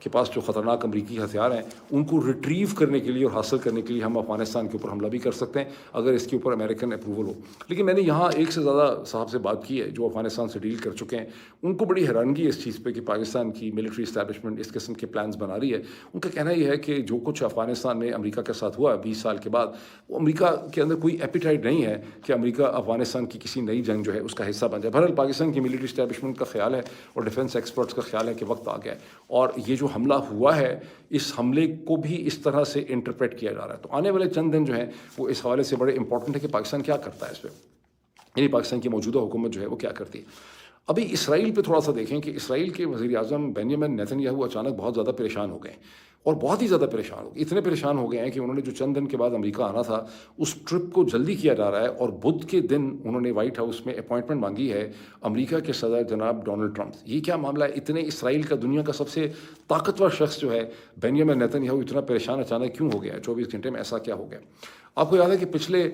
کے پاس جو خطرناک امریکی ہتھیار ہیں ان کو ریٹریو کرنے کے لیے اور حاصل کرنے کے لیے ہم افغانستان کے اوپر حملہ بھی کر سکتے ہیں اگر اس کے اوپر امریکن اپروول ہو. لیکن میں نے یہاں ایک سے زیادہ صاحب سے بات کی ہے جو افغانستان سے ڈیل کر چکے ہیں. ان کو بڑی حیرانگی ہے اس چیز پہ کہ پاکستان کی ملٹری اسٹیبلشمنٹ اس قسم کے پلانز بنا رہی ہے. ان کا کہنا یہ ہے کہ جو کچھ افغانستان میں امریکہ کے ساتھ ہوا 20 سال کے بعد وہ امریکہ کے اندر کوئی ایپیٹائٹ نہیں ہے کہ امریکہ افغانستان کی کسی نئی جنگ جو ہے اس کا حصہ بن جائے. بہرحال پاکستان کی ملٹری اسٹیبلشمنٹ کا خیال ہے اور ڈیفنس ایکسپرٹس کا خیال ہے کہ وقت آ گیا ہے اور یہ جو حملہ ہوا ہے اس حملے کو بھی اس طرح سے انٹرپریٹ کیا جا رہا ہے. تو آنے والے چند دن جو ہیں وہ اس حوالے سے بڑے امپورٹنٹ ہے کہ پاکستان کیا کرتا ہے اس پہ, یعنی پاکستان کی موجودہ حکومت جو ہے وہ کیا کرتی ہے. ابھی اسرائیل پہ تھوڑا سا دیکھیں کہ اسرائیل کے وزیر اعظم بینیامن نیتن یاہو اچانک بہت زیادہ پریشان ہو گئے اور بہت ہی زیادہ پریشان ہو گئے. اتنے پریشان ہو گئے ہیں کہ انہوں نے جو چند دن کے بعد امریکہ آنا تھا اس ٹرپ کو جلدی کیا جا رہا ہے اور بدھ کے دن انہوں نے وائٹ ہاؤس میں اپوائنٹمنٹ مانگی ہے امریکہ کے صدر جناب ڈونلڈ ٹرمپ. یہ کیا معاملہ ہے؟ اتنے اسرائیل کا دنیا کا سب سے طاقتور شخص جو ہے بینیامن نیتن یاہو اتنا پریشان اچانک کیوں ہو گیا ہے 24 گھنٹے میں؟ ایسا کیا ہو گیا؟ آپ کو یاد ہے کہ پچھلے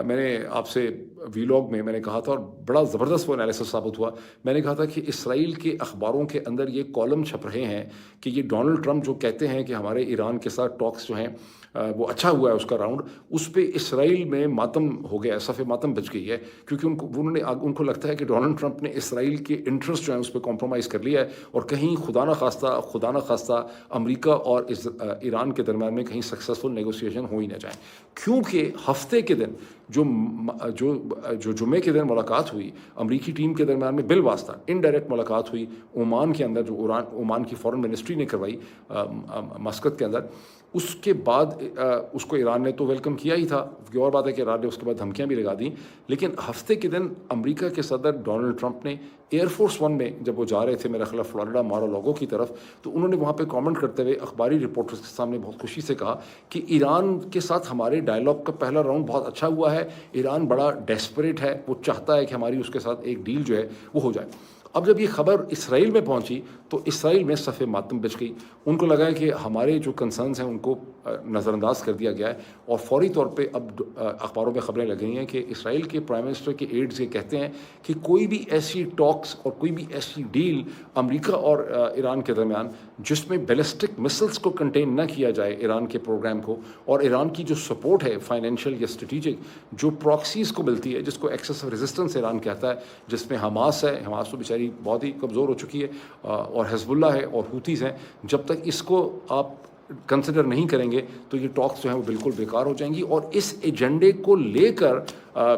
میں نے آپ سے ویلاگ میں نے کہا تھا اور بڑا زبردست وہ انالیسس ثابت ہوا. میں نے کہا تھا کہ اسرائیل کے اخباروں کے اندر یہ کالم چھپ رہے ہیں کہ یہ ڈونلڈ ٹرمپ جو کہتے ہیں کہ ہمارے ایران کے ساتھ ٹاکس جو ہیں وہ اچھا ہوا ہے اس کا راؤنڈ, اس پہ اسرائیل میں ماتم ہو گیا ہے, صف ماتم بچ گئی ہے کیونکہ ان کو لگتا ہے کہ ڈونلڈ ٹرمپ نے اسرائیل کے انٹرسٹ جو ہیں اس پہ کمپرومائز کر لیا ہے اور کہیں خدا نہ خواستہ امریکہ اور ایران کے درمیان میں کہیں سکسیسفل نیگوسیشن ہو ہی نہ جائیں. کیونکہ ہفتے کے دن جو جمعے کے دن ملاقات ہوئی امریکی ٹیم کے درمیان میں بالواسطہ انڈائریکٹ ملاقات ہوئی عمان کے اندر, جو عمان کی فورن منسٹری نے کروائی مسقط کے اندر, اس کے بعد اس کو ایران نے تو ویلکم کیا ہی تھا. یہ اور بات ہے کہ ایران نے اس کے بعد دھمکیاں بھی لگا دیں. لیکن ہفتے کے دن امریکہ کے صدر ڈونلڈ ٹرمپ نے ایئر فورس ون میں جب وہ جا رہے تھے میرا خیال فلوریڈا مارو لاگو کی طرف, تو انہوں نے وہاں پہ کامنٹ کرتے ہوئے اخباری رپورٹرز کے سامنے بہت خوشی سے کہا کہ ایران کے ساتھ ہمارے ڈائلاگ کا پہلا راؤنڈ بہت اچھا ہوا ہے, ایران بڑا ڈیسپریٹ ہے, وہ چاہتا ہے کہ ہماری اس کے ساتھ ایک ڈیل جو ہے وہ ہو جائے. اب جب یہ خبر اسرائیل میں پہنچی تو اسرائیل میں صف ماتم بچ گئی. ان کو لگا ہے کہ ہمارے جو کنسرنز ہیں ان کو نظر انداز کر دیا گیا ہے اور فوری طور پہ اب اخباروں میں خبریں لگ رہی ہیں کہ اسرائیل کے پرائم منسٹر کے ایڈز یہ کہتے ہیں کہ کوئی بھی ایسی ٹاکس اور کوئی بھی ایسی ڈیل امریکہ اور ایران کے درمیان جس میں بیلسٹک مسلس کو کنٹین نہ کیا جائے ایران کے پروگرام کو, اور ایران کی جو سپورٹ ہے فائنینشیل یا اسٹریٹجک جو پراکسیز کو ملتی ہے جس کو ایکسیس آف ریزسٹنس ایران کہتا ہے, جس میں حماس ہے, حماس تو بیچاری بہت ہی کمزور ہو چکی ہے, اور حزب اللہ ہے اور حوتیز ہیں, جب تک اس کو آپ کنسیڈر نہیں کریں گے تو یہ ٹاکس جو ہیں وہ بالکل بیکار ہو جائیں گی. اور اس ایجنڈے کو لے کر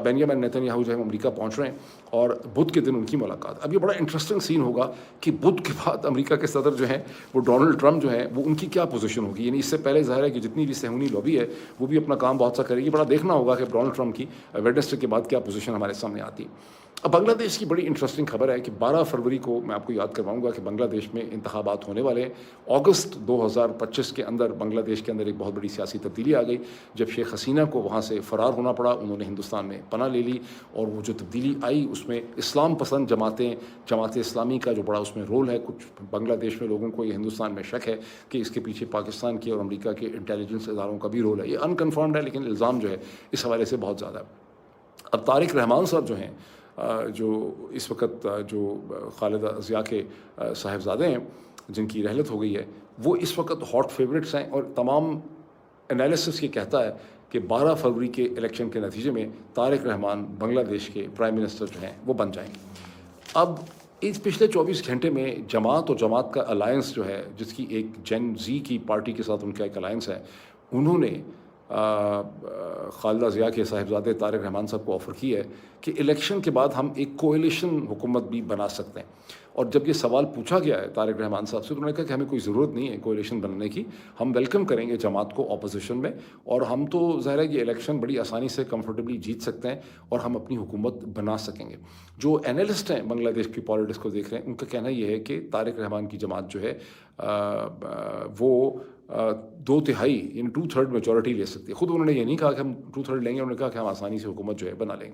بینیامن نیتن یاہو جو ہے امریکہ پہنچ رہے ہیں اور بدھ کے دن ان کی ملاقات. اب یہ بڑا انٹرسٹنگ سین ہوگا کہ بدھ کے بعد امریکہ کے صدر جو ہیں وہ ڈونلڈ ٹرمپ جو ہیں وہ ان کی کیا پوزیشن ہوگی. یعنی اس سے پہلے ظاہر ہے کہ جتنی بھی صہیونی لابی ہے وہ بھی اپنا کام بہت سا کرے گی. بڑا دیکھنا ہوگا کہ ڈونلڈ ٹرمپ کی ویڈنسڈے کے بعد کیا پوزیشن ہمارے سامنے آتی ہے. اب بنگلہ دیش کی بڑی انٹرسٹنگ خبر ہے کہ 12 فروری کو میں آپ کو یاد کرواؤں گا کہ بنگلہ دیش میں انتخابات ہونے والے ہیں. اگست 2025 کے اندر بنگلہ دیش کے اندر ایک بہت بڑی سیاسی تبدیلی آ گئی جب شیخ حسینہ کو وہاں سے فرار ہونا پڑا. انہوں نے ہندوستان میں پناہ لے لی اور وہ جو تبدیلی آئی اس میں اسلام پسند جماعت اسلامی کا جو بڑا اس میں رول ہے. کچھ بنگلہ دیش میں لوگوں کو یہ ہندوستان میں شک ہے کہ اس کے پیچھے پاکستان کے اور امریکہ کے انٹیلیجنس اداروں کا بھی رول ہے. یہ انکنفرمڈ ہے لیکن الزام جو ہے اس حوالے سے بہت زیادہ ہے. اب طارق رحمان صاحب جو ہیں جو اس وقت جو خالدہ ضیاء کے صاحبزادے ہیں جن کی رحلت ہو گئی ہے, وہ اس وقت ہاٹ فیوریٹس ہیں اور تمام انالیسس یہ کہتا ہے کہ 12 فروری کے الیکشن کے نتیجے میں طارق رحمان بنگلہ دیش کے پرائم منسٹر جو ہیں وہ بن جائیں گے. اب اس پچھلے 24 گھنٹے میں جماعت اور جماعت کا الائنس جو ہے جس کی ایک جین زی کی پارٹی کے ساتھ ان کا ایک الائنس ہے, انہوں نے خالدہ ضیاء کے صاحبزادے طارق رحمان صاحب کو آفر کی ہے کہ الیکشن کے بعد ہم ایک کوئلیشن حکومت بھی بنا سکتے ہیں. اور جب یہ سوال پوچھا گیا ہے طارق رحمان صاحب سے تو انہوں نے کہا کہ ہمیں کوئی ضرورت نہیں ہے کوئلیشن بنانے کی, ہم ویلکم کریں گے جماعت کو اپوزیشن میں, اور ہم تو ظاہر ہے کہ الیکشن بڑی آسانی سے کمفرٹیبلی جیت سکتے ہیں اور ہم اپنی حکومت بنا سکیں گے. جو انالسٹ ہیں بنگلہ دیش کی پالیٹکس کو دیکھ رہے ہیں ان کا کہنا یہ ہے کہ طارق رحمان کی جماعت جو ہے وہ 2/3 یعنی 2/3 میجورٹی لے سکتی ہے. خود انہوں نے یہ نہیں کہا کہ ہم 2/3 لیں گے, انہوں نے کہا کہ ہم آسانی سے حکومت جو ہے بنا لیں گے.